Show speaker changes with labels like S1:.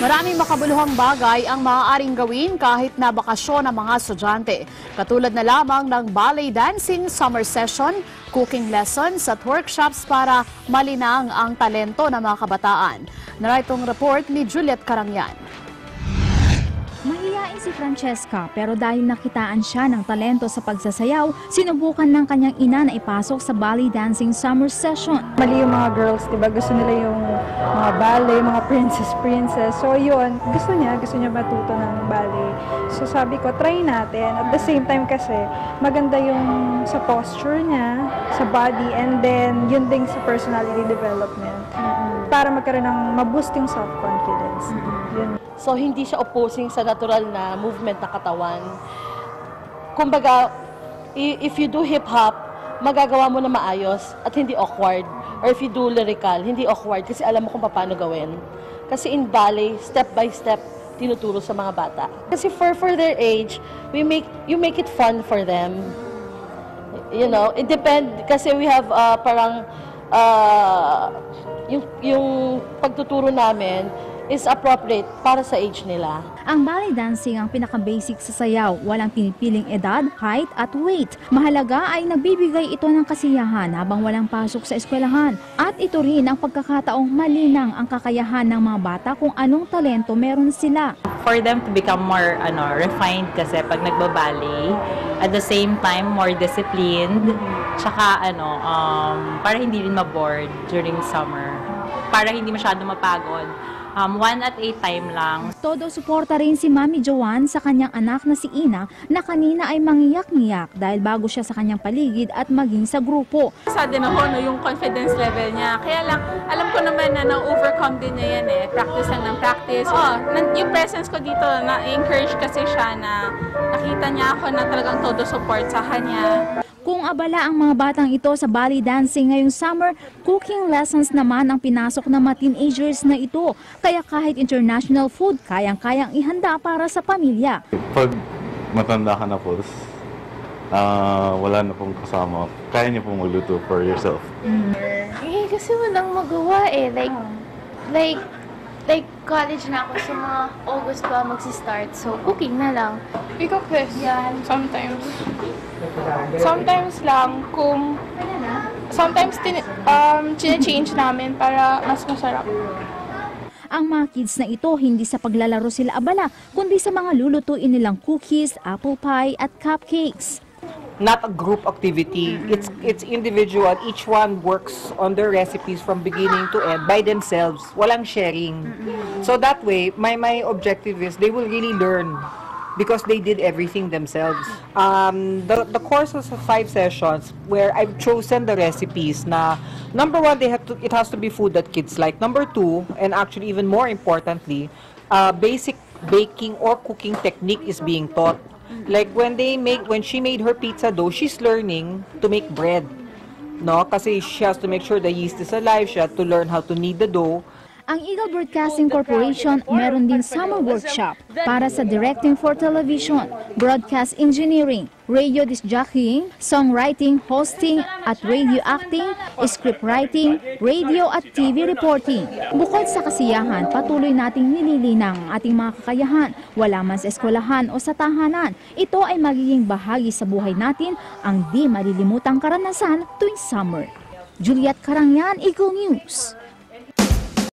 S1: Maraming makabuluhang bagay ang maaaring gawin kahit na bakasyon ng mga estudyante. Katulad na lamang ng ballet dancing summer session, cooking lessons at workshops para malinang ang talento ng mga kabataan. Naritong report ni Juliet Karangyan.
S2: Mahiyain si Francesca pero dahil nakitaan siya ng talento sa pagsasayaw, sinubukan ng kanyang ina na ipasok sa ballet dancing summer session.
S3: Mali yung mga girls, diba? Gusto nila yung mga ballet, mga princess. So yun, gusto niya matuto ng ballet. So sabi ko, try natin. At the same time kasi, maganda yung sa posture niya, sa body, and then yun ding sa personality development. Para magkaroon ng maboost yung self-confidence. Yun.
S4: So, hindi siya opposing sa natural na movement na katawan. Kumbaga, if you do hip-hop, magagawa mo na maayos at hindi awkward. Or if you do lyrical, hindi awkward kasi alam mo kung paano gawin. Kasi in ballet, step by step, tinuturo sa mga bata. Kasi for their age, you make it fun for them. You know, it depends, kasi we have parang, yung pagtuturo namin, is appropriate para sa age nila.
S2: Ang ballet dancing ang pinaka-basic sa sayaw. Walang pinipiling edad, height at weight. Mahalaga ay nagbibigay ito ng kasiyahan habang walang pasok sa eskwelahan. At ito rin ang pagkakataong malinang ang kakayahan ng mga bata kung anong talento meron sila.
S5: For them to become more refined kasi pag nagbaballet, at the same time more disciplined, tsaka para hindi rin ma-bored during summer, para hindi masyado mapagod. 1 at 8 time lang.
S2: Todo suporta rin si Mami Joanne sa kanyang anak na si Ina na kanina ay mangiyak-ngiyak dahil bago siya sa kanyang paligid at maging sa grupo.
S6: Sa din ako, yung confidence level niya. Kaya lang, alam ko naman na na-overcome din niya yan eh. Practice lang ng practice. Yung presence ko dito, na-encourage kasi siya na nakita niya ako na talagang todo support sa kanya.
S2: Kung abala ang mga batang ito sa ballet dancing ngayong summer, cooking lessons naman ang pinasok ng mga teenagers na ito. Kaya kahit international food, kayang-kayang ihanda para sa pamilya.
S7: Pag matanda ka na po, wala na pong kasama, kaya niyo pong magluto for yourself.
S8: Kasi walang magawa eh. Like college na ako, so mga August pa magsi-start. So cooking na lang.
S9: Pick-up yan. Sometimes lang kung sometimes change namin para mas masarap.
S2: Ang mga kids na ito, hindi sa paglalaro sila abala, kundi sa mga lulutuin nilang cookies, apple pie at cupcakes.
S10: Not a group activity. It's individual. Each one works on their recipes from beginning to end by themselves. Walang sharing. So that way, my objective is they will really learn because they did everything themselves. The course was 5 sessions where I've chosen the recipes na number 1, it has to be food that kids like. Number 2, and actually even more importantly, basic baking or cooking technique is being taught. Like when she made her pizza dough, she's learning to make bread. No, kasi she has to make sure the yeast is alive, she has to learn how to knead the dough.
S2: Ang Eagle Broadcasting Corporation meron din summer workshop para sa directing for television, broadcast engineering, radio disc jockeying, songwriting, hosting at radio acting, script writing, radio at TV reporting. Bukod sa kasiyahan, patuloy nating nililinang ang ating mga kakayahan, wala man sa eskwelahan o sa tahanan. Ito ay magiging bahagi sa buhay natin ang di malilimutang karanasan tuwing summer. Juliet Karangyan, Eagle News.